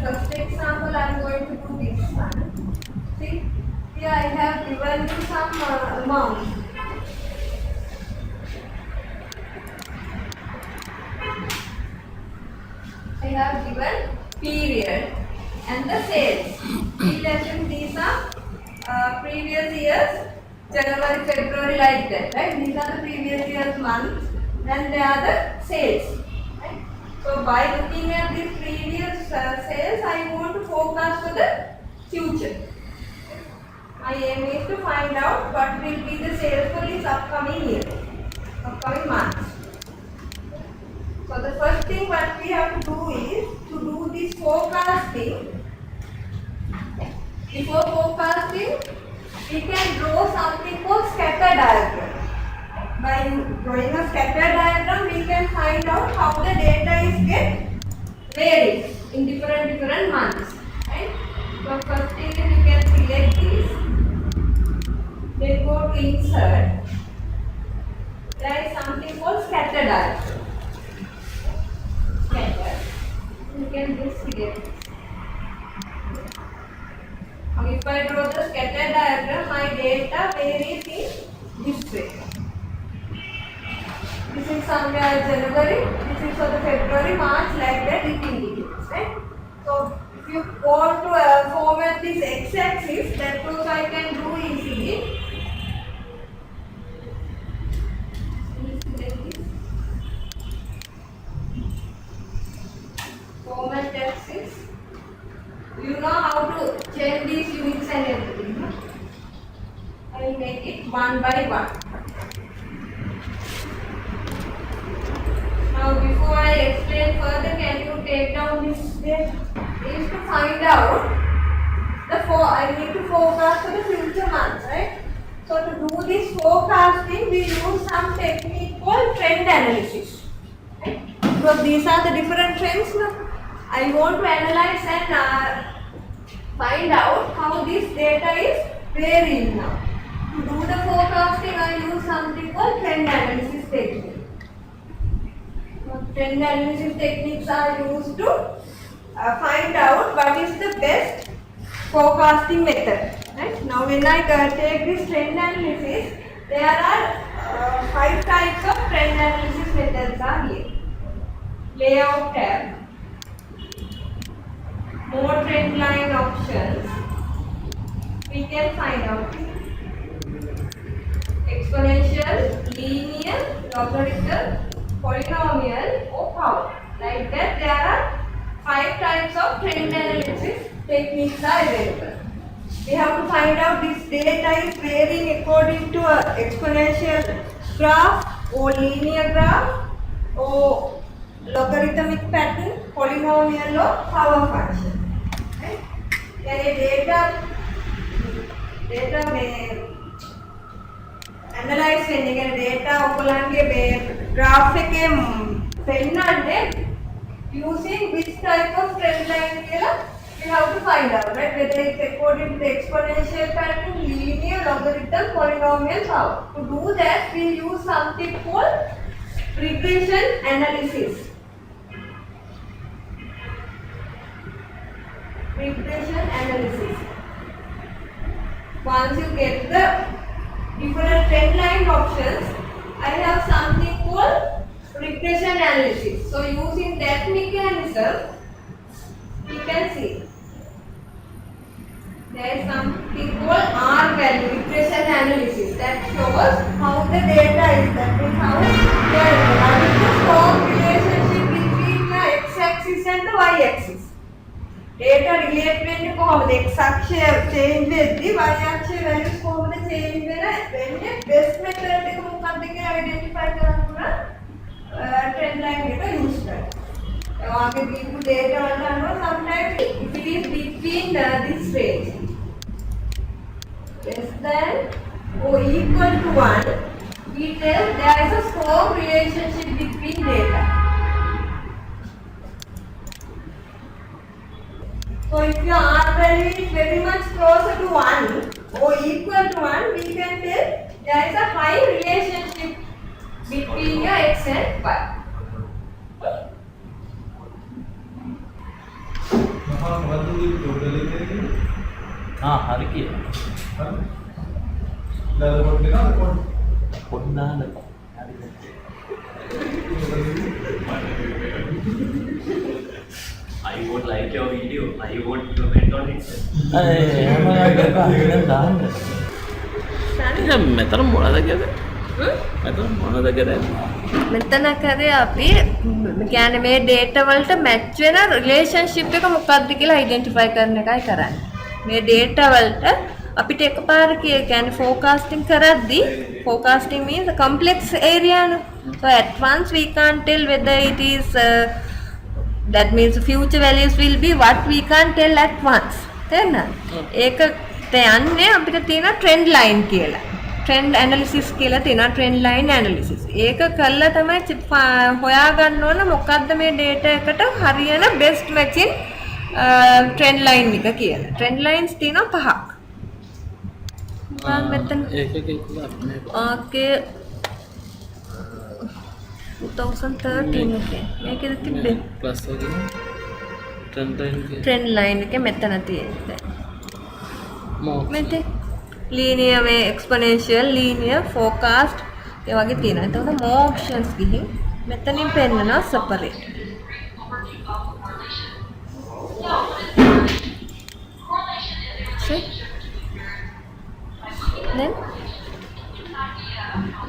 first example, I am going to do this one. See, here I have given you some amount. I have given period and the sales. Please assume these are previous years, January, February, like that, right? These are the previous year's months, and they are the sales. Right? So by looking at these previous sales, I want to forecast for the future. My aim is to find out what will be the sales for this upcoming year, upcoming months. So the first thing what we have to do is to do this forecasting. Before forecasting, we can draw something called scatter diagram. By drawing a scatter diagram, we can find out how the data is get varied in different months. Right? So first thing is you can select this. Then go to insert. There is something called scatter diagram. Scatter. You can just select. If I draw the scatter diagram, my data varies in this way. This is somewhere January, this is for the February, March, like that it indicates, right? So if you want to format this x-axis, that also I can do easily. Format axis. You know how to change these units and everything. No? I will make it one by one. Now before I explain further, can you take down this data? Is to find out I need to forecast for the future months, right? So to do this forecasting, we use some technique called trend analysis. Right? Because these are the different trends. No? I want to analyze and find out how this data is varying now. To do the forecasting, I use something called trend analysis technique. Trend analysis techniques are used to find out what is the best forecasting method. Right? Now when I take this trend analysis, there are 5 types of trend analysis methods are here. Layout tab, more trend line options, we can find out exponential, linear, logarithmic, polynomial or power. Like that, there are 5 types of trend analysis techniques are available. We have to find out this data is varying according to an exponential graph or linear graph or logarithmic pattern, polynomial or power function. Right? data may analyze වෙන්නේ data ඔයගොල්ලන්ගේ graph එකේ පෙන්නන්නේ using which type of trend line කියලා we have to find out, right? Whether it's according to the exponential pattern, linear, logarithm, polynomial, power. To do that, we use something called regression analysis. Regression analysis. Once you get the different trend line options, I have something called regression analysis. So using that mechanism, we can see there is something called R value regression analysis that shows how the data is. That is how there is a strong relationship between the x-axis and the y-axis. Data relate වෙන්නේ කොහොමද? x-අක්ෂය change වෙද්දී y-අක්ෂය values කොහොමද change වෙන්නේ? best method එක මොකක්ද කියලා identify කරන්න පුළුවන් trend line එක use කරලා. आगे दीपू data वाला है sometimes if it is between this range less than or equal to 1, we tell there is a strong relationship between data. So if your R value is very much closer to 1 or equal to 1, we can tell there is a high relationship between your x and y. හරි කියලා. පොඩ්ඩාන. I would like your video. I would comment on it. මෙතන මොනවද කියන්නේ? මෙතන මොනවද කියන්නේ? මෙතන කරේ අපි කියන්නේ මේ data වලට match වෙන relationship එක මොකක්ද කියලා identify කරන එකයි කරන්නේ. මේ data වලට අපිට එකපාර කියන්නේ forecasting කරද්දී forecasting means a complex area. So at once we can't tell whether it is that means future values will be what we can't tell at once. තේරෙනවද? ඒකට යන්නේ අපිට තියෙන trend line කියලා. trend analysis කියලා තියෙනවා trend line analysis. ඒක කළා තමයි හොයාගන්න ඕන මොකද්ද මේ data එකට හරියන best matching trend line එක කියලා. trend lines තියෙනවා 5ක්. මෙතන ඕකේ 2013 එකේ මේකෙද තිබ්බේ ක්ලාස් එකේ trend line එක මෙතන තියෙන්නේ. මෙතන linear මේ exponential linear forecast ඒ වගේ තියෙනවා. එතකොට more options ගිහින් මෙතනින් පෙන්නනවා separate. See? Then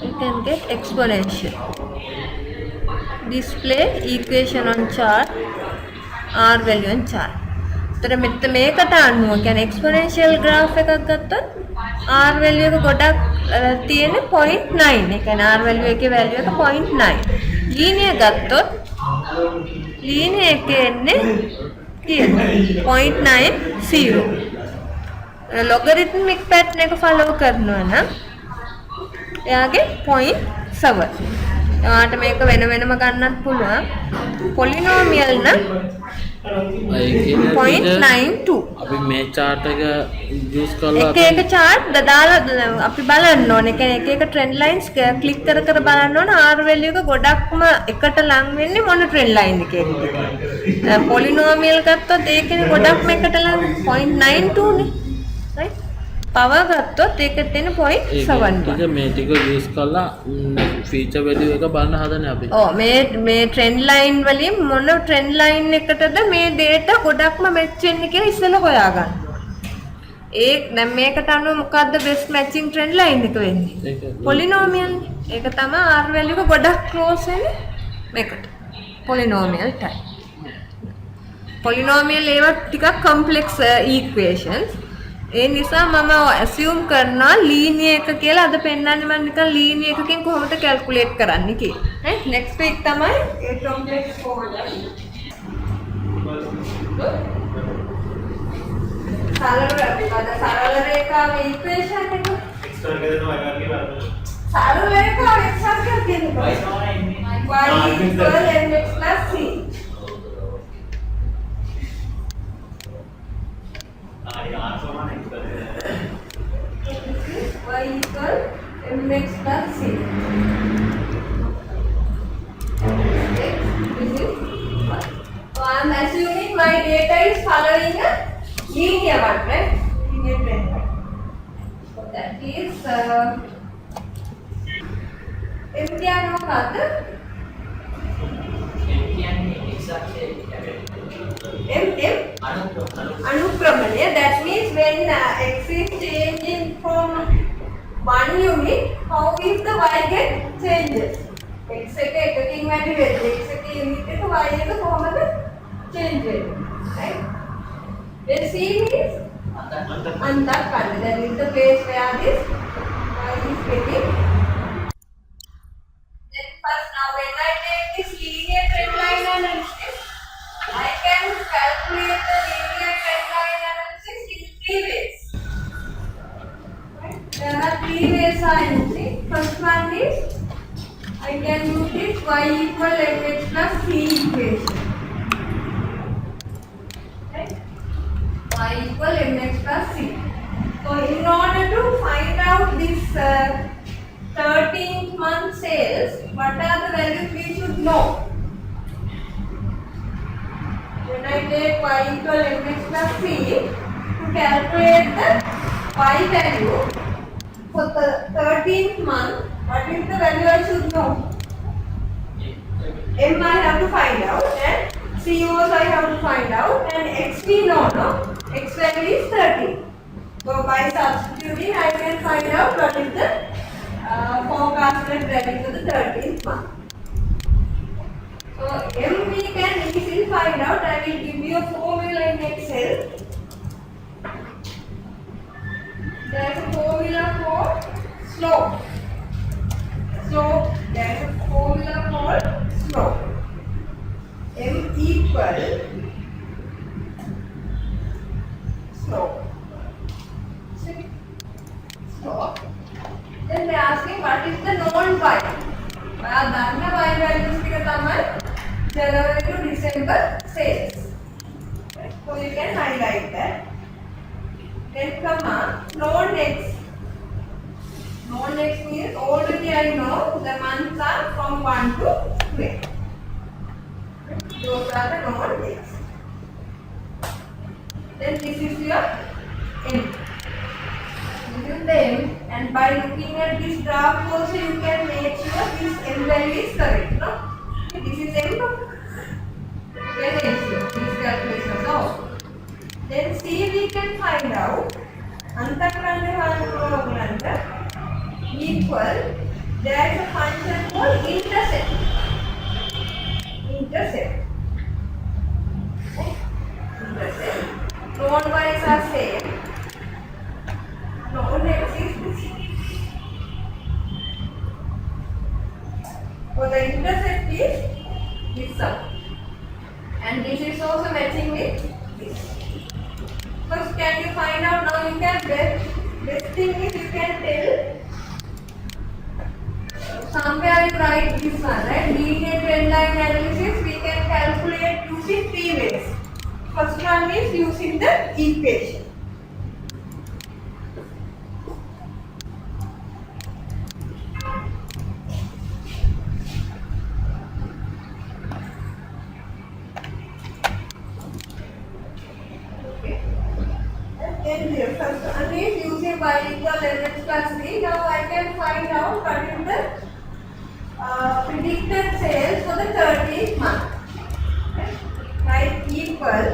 you can get exponential. Display equation on chart, R value on chart. तर මේකට අනුව කියන්නේ exponential graph එකක් ගත්තොත් R value එක ගොඩක් තියෙන 0.9. ඒ කියන්නේ R value එකේ value එක 0.9. linear ගත්තොත් linear එකේ එන්නේ කීයද 0.90. logarithmic pattern එක follow කරනවා නම් එයාගේ 0.7. එයාට මේක වෙන වෙනම ගන්නත් පුළුවන්. polynomial නම් 0.92. අපි මේ chart එක use කරලා එක chart දාලා අපි බලන්න ඕනේ. කියන්නේ එක trend lines click කර කර බලන්න ඕනේ R value එක ගොඩක්ම එකට ලං වෙන්නේ මොන trend line එකේද කියලා. polynomial ගත්තොත් ඒකනේ ගොඩක්ම එකට ලං 0.92 නේ. right? power ගත්තොත් ඒකෙත් තියෙන 0.7. මේ ටික use කරලා feature value එක බලන්න හදන්නේ අපි. ඔව් මේ trend line වලින් මොන trend line එකටද මේ data ගොඩක්ම match වෙන්නේ කියලා ඉස්සෙල්ලා හොයාගන්න. දැන් මේකට අනුව මොකද්ද best matching trend line එක වෙන්නේ? polynomial. ඒක තමයි R value එක ගොඩක් close වෙන්නේ මේකට. polynomial type. polynomial ඒවා ටිකක් complex equations. ඒ නිසා මම assume කරනවා linear එක කියලා. අද පෙන්නන්නේ මම නිකන් linear එකකින් කොහොමද calculate කරන්නේ කියලා. next week තමයි ඒ complex formula. සරල රේඛාවේ equation එක explain කරනවා කියලා. සරල රේඛාව explain කරනවා. y equal mx plus c. y equal mx plus c. So I am assuming my data is following a linear one, right? Linear trend line. So that is m කියන්නේ මොකක්ද? Anukramanaya. That means when x is changing from one unit, how is the y get changes? x එකකින් වැඩි වෙද්දී x එකේ unit එක y එක කොහොමද change වෙන්නේ? Right? Then c means antakanda. That is the place where this y is getting. Then first now when I take this linear trend line analysis, I can calculate the linear trend line analysis in 3 ways. Right? There are 3 ways I use it. First one is I can use this y equal mx plus c equation. Right? Y equal mx plus c. So in order to find out this 13th month sales, what are the values we should know? When I take y equal mx plus c to calculate the y value for the 13th month, what is the value I should know? M I have to find out and C also I have to find out and X we know, no? X value is 13. So by substituting I can find out what is the forecasted value for the 13th month. So M we can easily find out. I will give you a formula in Excel. There is a formula for slope. There is a formula called slope. M equal slope. Slope. Then they are asking what is the known y. Dana y values tika thamai January to December sales. So you can highlight that. Then comma known x. Known x means already I know the months are from 1 to 12. Those are the known x. Then this is your m. This is the m, and by looking at this graph also you can make sure this m value is correct. No? This is m. Then these calculations also. Then c we can find out. Equal. There is a function called intercept. Intercept. Known y's are same. Known x is this. So the intercept is this sum. And this is also matching with this. First, can you find out now? You can best thing is you can tell. Somewhere you write this one, right? Linear trend line analysis we can calculate using three ways. First one is using the equation. Okay. And then the first one is using y equal mx plus c. Now I can find out what is the predicted sales for the 13th month. Okay. Right, equal.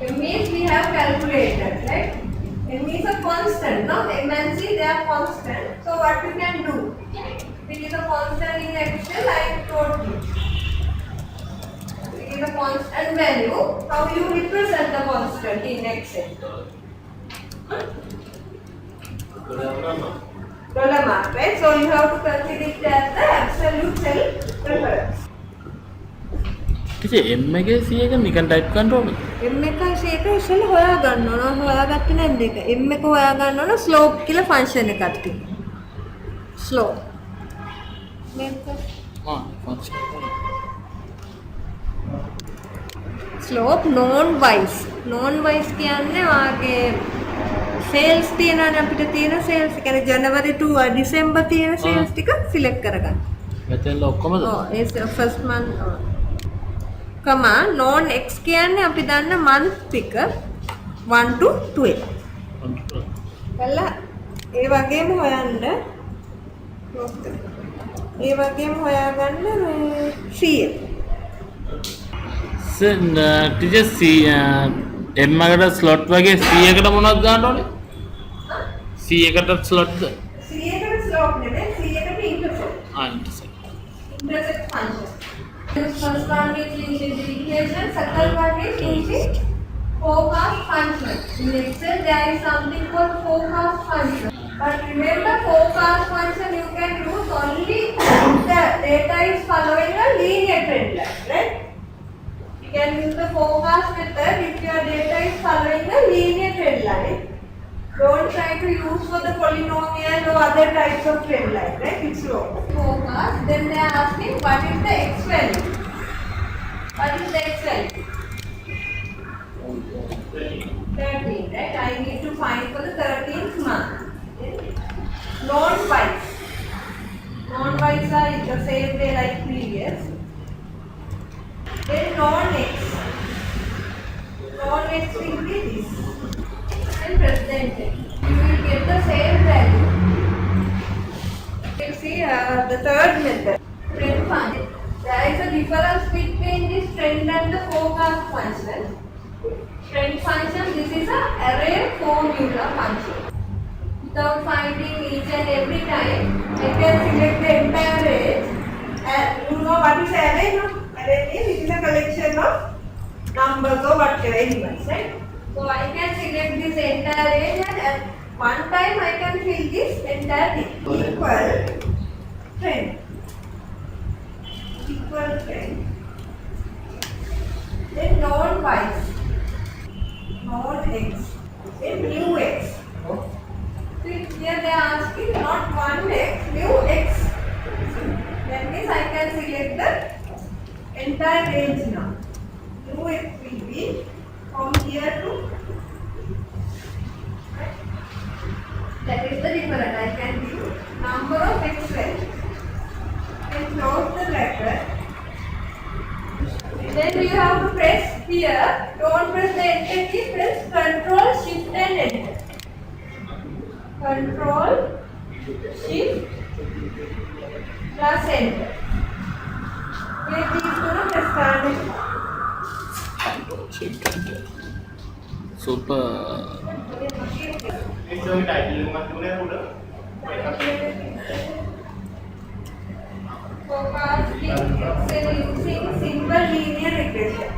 M means we have calculated, right? M is a constant, no? M and C they are constant. So what we can do? It is a constant in Excel. I told you. It is a constant value. How you represent the constant in Excel? Dollar mark, right? So you have to consider it as the absolute cell preference. M එකේ C එක නිකන් type කරන්න ඕනේ. M එකයි C එක ඉස්සෙල්ලා හොයා ගන්න ඕන. හොයාගත්තේ නැද්ද ඒක? M එක හොයා ගන්න ඕන slope කියලා ෆන්ක්ෂන් එකක් තියෙනවා. slope. මේක function slope known wise. known wise කියන්නේ වාගේ sales තියෙනවානේ අපිට තියෙන sales. ඒ කියන්නේ January to December තියෙන sales ටික select කරගන්න. මෙතන ඔක්කොමද? ඔව් ඒ first month comma known x කියන්නේ අපි දන්න month ටික 1 to 12. කළා ඒ වගේම හොයන්න ඒ වගේම හොයාගන්න C එක. ටීචර් C M එකට ස්ලොට් වගේ C එකට මොනවද දාන්න ඕනේ? C එකට ස්ලොට්ද? C එකට ස්ලොට් නෙමෙයි C එකට ඉන්ටර්සෙප්ට්. ඉන්ටර්සෙප්ට්. Intercept function. First one is using the equation, second one is using forecast function. In Excel there is something called forecast function. But remember forecast function you can use only if the data is following a linear trend line, right? You can use the forecast method if your data is following a linear trend line. Don't try to use for the polynomial or other types of trend line, right? It's wrong. Forecast, then they are asking what is the x value? What is the x value? 13, right? I need to find for the 13th month. Non-wise. Non-wise are the same way like previous. Then non-x. x will be this. And press the enter. You will get the same value. You see the third method. Trend function. There is a difference between this trend and the forecast function. Trend function, this is a array formula function. Without finding each and every time, I can select the entire range. And you know what is array? No? Array means it is a collection of numbers or whatever elements, right? So I can select this entire range and at one time I can fill this entire thing. Equal trend. Equal trend. Then non-wise. Non-x. Then mu x. See, here they are asking not 1x, mu x. That means I can select the entire range now. Mu x will be from here to. That is the difference. I can give number of x range. Then close the bracket. Then you have to press here. Don't press the enter key. Press Control Shift and enter. Control Shift plus enter. Here these two are press starting. Super. Forecasting Excel using simple linear regression.